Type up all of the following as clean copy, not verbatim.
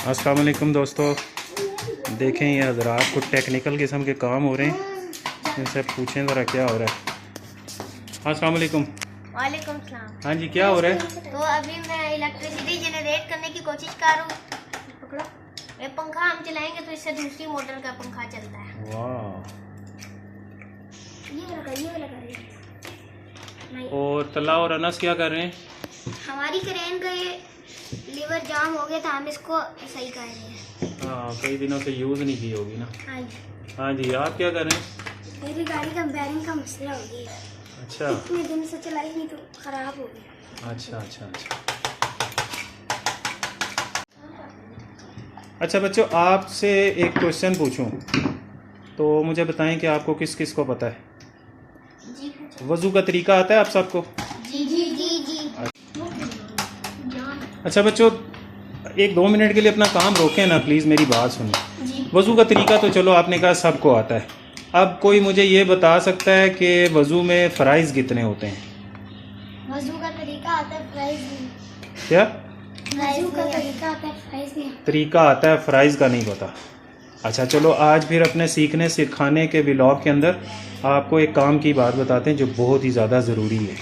अस्सलाम वालेकुम दोस्तों, देखें ये हज़रात कुछ टेक्निकल किस्म के काम हो रहे हैं, इनसे पूछें ज़रा क्या हो रहा है। अस्सलाम वालेकुम। वालेकुम सलाम। हाँ जी, क्या हो रहा है? तो अभी मैं इलेक्ट्रिसिटी जनरेट करने की कोशिश कर रहा हूँ। पकड़ो, ये पंखा हम चलाएंगे तो इससे दूसरी मोटर का पंखा चलता है। वाह। ये लगा नहीं। और तला और अनस क्या कर रहे हैं? हमारी क्रेन का ये लीवर जाम हो गया था, हम इसको सही कर रहे हैं। हाँ, कई दिनों से यूज़ नहीं की होगी ना। हाँ जी। हाँ जी, आप क्या कर रहे हैं? मेरी गाड़ी का बैरिंग का मसला हो गया। अच्छा इतने दिन से चलाई नहीं तो खराब हो गया। अच्छा अच्छा अच्छा अच्छा बच्चों, आपसे एक क्वेश्चन पूछूं तो मुझे बताएं कि आपको किस किस को पता है? जी वज़ू का तरीका आता है आप सबको? जी जी जी जी। अच्छा बच्चों, 1-2 मिनट के लिए अपना काम रोकें ना प्लीज़, मेरी बात सुनिए। जी। वज़ू का तरीका तो चलो आपने कहा सबको आता है। अब कोई मुझे ये बता सकता है कि वज़ू में फ़राइज़ कितने होते हैं? वज़ू का तरीका आता है, प्राइस नहीं। क्या वज़ू का तरीका आता है, प्राइस नहीं। तरीका आता है, फ़राइज़ का नहीं पता। अच्छा चलो, आज फिर अपने सीखने सिखाने के व्लॉग के अंदर आपको एक काम की बात बताते हैं जो बहुत ही ज़्यादा ज़रूरी है।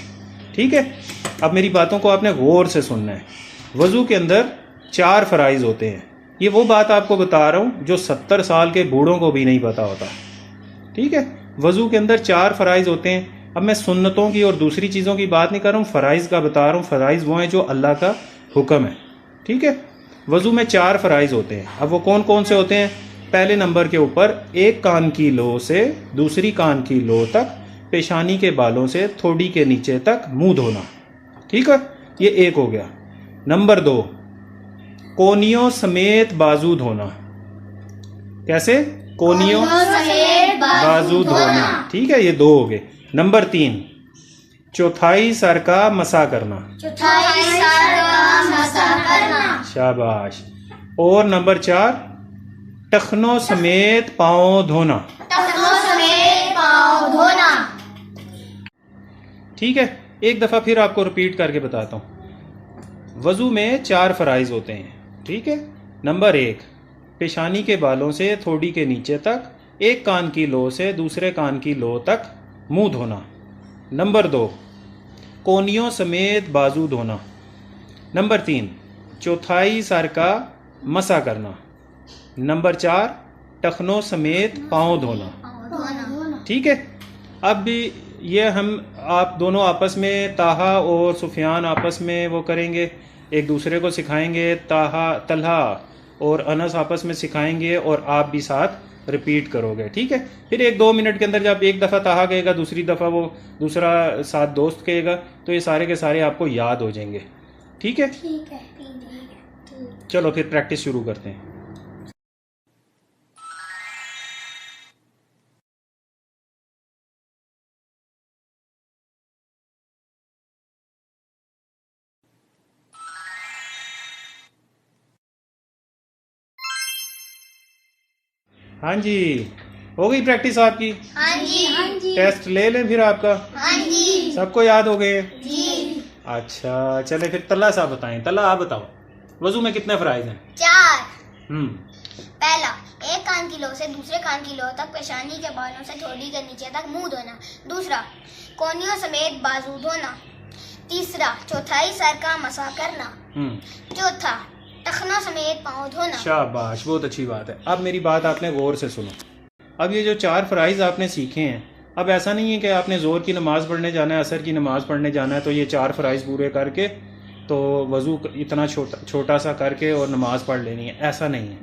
ठीक है, अब मेरी बातों को आपने गौर से सुनना है। वज़ू के अंदर 4 फ़राइज़ होते हैं। ये वो बात आपको बता रहा हूँ जो 70 साल के बूढ़ों को भी नहीं पता होता। ठीक है, वज़ू के अंदर 4 फ़राइज़ होते हैं। अब मैं सुन्नतों की और दूसरी चीज़ों की बात नहीं कर रहा हूँ, फ़राइज़ का बता रहा हूँ। फ़राइज़ वो हैं जो अल्लाह का हुक्म है। ठीक है, वज़ू में 4 फ़राइज़ होते हैं। अब वो कौन कौन से होते हैं? पहले नंबर के ऊपर एक कान की लो से दूसरी कान की लो तक, पेशानी के बालों से थोड़ी के नीचे तक मुंह धोना। ठीक है, ये एक हो गया। नंबर 2, कोनियों समेत बाजू धोना। कैसे? कोनियों समेत बाजू धोना। ठीक है, ये 2 हो गए। नंबर 3, चौथाई सर का मसा करना। चौथाई सर का मसा करना। शाबाश। और नंबर 4, टखनों समेत पाँव धोना। टखनों समेत पाँव धोना। ठीक है, एक दफ़ा फिर आपको रिपीट करके बताता हूँ। वज़ू में 4 फ़राइज़ होते हैं। ठीक है, नंबर 1, पेशानी के बालों से थोड़ी के नीचे तक, एक कान की लो से दूसरे कान की लो तक मुंह धोना। नंबर 2, कोनियों समेत बाजू धोना। नंबर 3, चौथाई सर का मसा करना। नंबर 4, टखनों समेत पाँव धोना। ठीक है, अब भी ये हम आप दोनों आपस में, ताहा और सुफियान आपस में वो करेंगे, एक दूसरे को सिखाएंगे। तलहा और अनस आपस में सिखाएंगे और आप भी साथ रिपीट करोगे। ठीक है, फिर 1-2 मिनट के अंदर जब एक दफ़ा ताहा कहेगा, दूसरी दफ़ा वो दूसरा साथ दोस्त कहेगा, तो ये सारे के सारे आपको याद हो जाएंगे। ठीक है, ठीक है। चलो फिर प्रैक्टिस शुरू करते हैं। हाँ जी, हो गई प्रैक्टिस आपकी? हाँ जी। हाँ जी। टेस्ट ले लें फिर आपका? हाँ जी। सबको याद हो गए? जी। अच्छा चले फिर तल्ला साहब बताएं। तल्ला आप बताओ, वज़ू में कितने फ़राइज़ हैं? 4। पहला, एक कान की लो से दूसरे कान की लो तक पेशानी के बालों से थोड़ी के नीचे तक मुंह धोना। दूसरा, कोनियों समेत बाजू धोना। तीसरा, चौथाई सर का मसा करना। चौथा, टखनों समेत पाँव धोना। शाबाश, बहुत अच्छी बात है। अब मेरी बात आपने गौर से सुनो। अब ये जो 4 फ़राइज़ आपने सीखे हैं, अब ऐसा नहीं है कि आपने ज़ोर की नमाज़ पढ़ने जाना है, असर की नमाज़ पढ़ने जाना है तो ये 4 फ़राइज़ पूरे करके तो वज़ू इतना छोटा सा करके और नमाज़ पढ़ लेनी है, ऐसा नहीं है।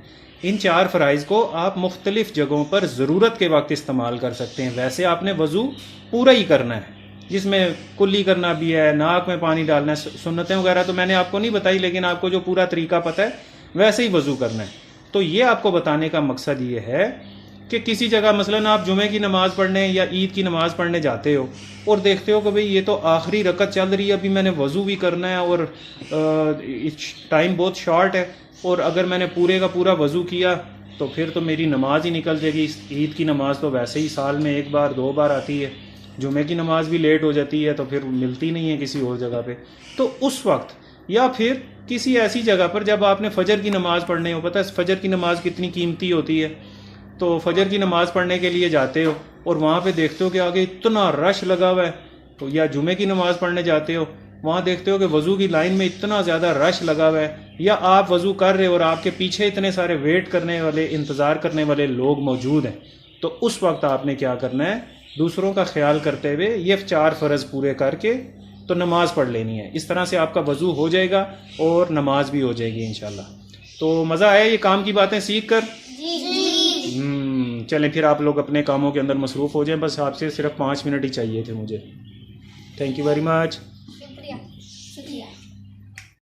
इन 4 फ़राइज़ को आप मुख्तलिफ़ जगहों पर ज़रूरत के वक्त इस्तेमाल कर सकते हैं। वैसे आपने वज़ू पूरा ही करना है, जिसमें कुल्ली करना भी है, नाक में पानी डालना है, सुन्नतें वगैरह तो मैंने आपको नहीं बताई, लेकिन आपको जो पूरा तरीका पता है वैसे ही वज़ू करना है। तो ये आपको बताने का मकसद ये है कि किसी जगह मसलन आप जुमे की नमाज़ पढ़ने या ईद की नमाज़ पढ़ने जाते हो और देखते हो कि भाई ये तो आखिरी रकत चल रही है, अभी मैंने वज़ू भी करना है और टाइम बहुत शॉर्ट है, और अगर मैंने पूरे का पूरा वज़ू किया तो फिर तो मेरी नमाज ही निकल जाएगी। ईद की नमाज़ तो वैसे ही साल में 1 बार 2 बार आती है, जुमे की नमाज़ भी लेट हो जाती है तो फिर मिलती नहीं है किसी और जगह पे। तो उस वक्त या फिर किसी ऐसी जगह पर जब आपने फजर की नमाज़ पढ़ने हो, पता है फजर की नमाज़ कितनी कीमती होती है, तो फजर की नमाज़ पढ़ने के लिए जाते हो और वहाँ पे देखते हो कि आगे इतना रश लगा हुआ है, तो या जुमे की नमाज़ पढ़ने जाते हो, वहाँ देखते हो कि वज़ू की लाइन में इतना ज़्यादा रश लगा हुआ है, या आप वज़ू कर रहे हो और आपके पीछे इतने सारे वेट करने वाले, इंतज़ार करने वाले लोग मौजूद हैं, तो उस वक्त आपने क्या करना है, दूसरों का ख्याल करते हुए ये 4 फ़र्ज़ पूरे करके तो नमाज़ पढ़ लेनी है। इस तरह से आपका वज़ू हो जाएगा और नमाज भी हो जाएगी इंशाल्लाह। तो मज़ा आया ये काम की बातें सीख कर? चलें फिर आप लोग अपने कामों के अंदर मसरूफ़ हो जाएं, बस आपसे सिर्फ 5 मिनट ही चाहिए थे मुझे। Thank you very much.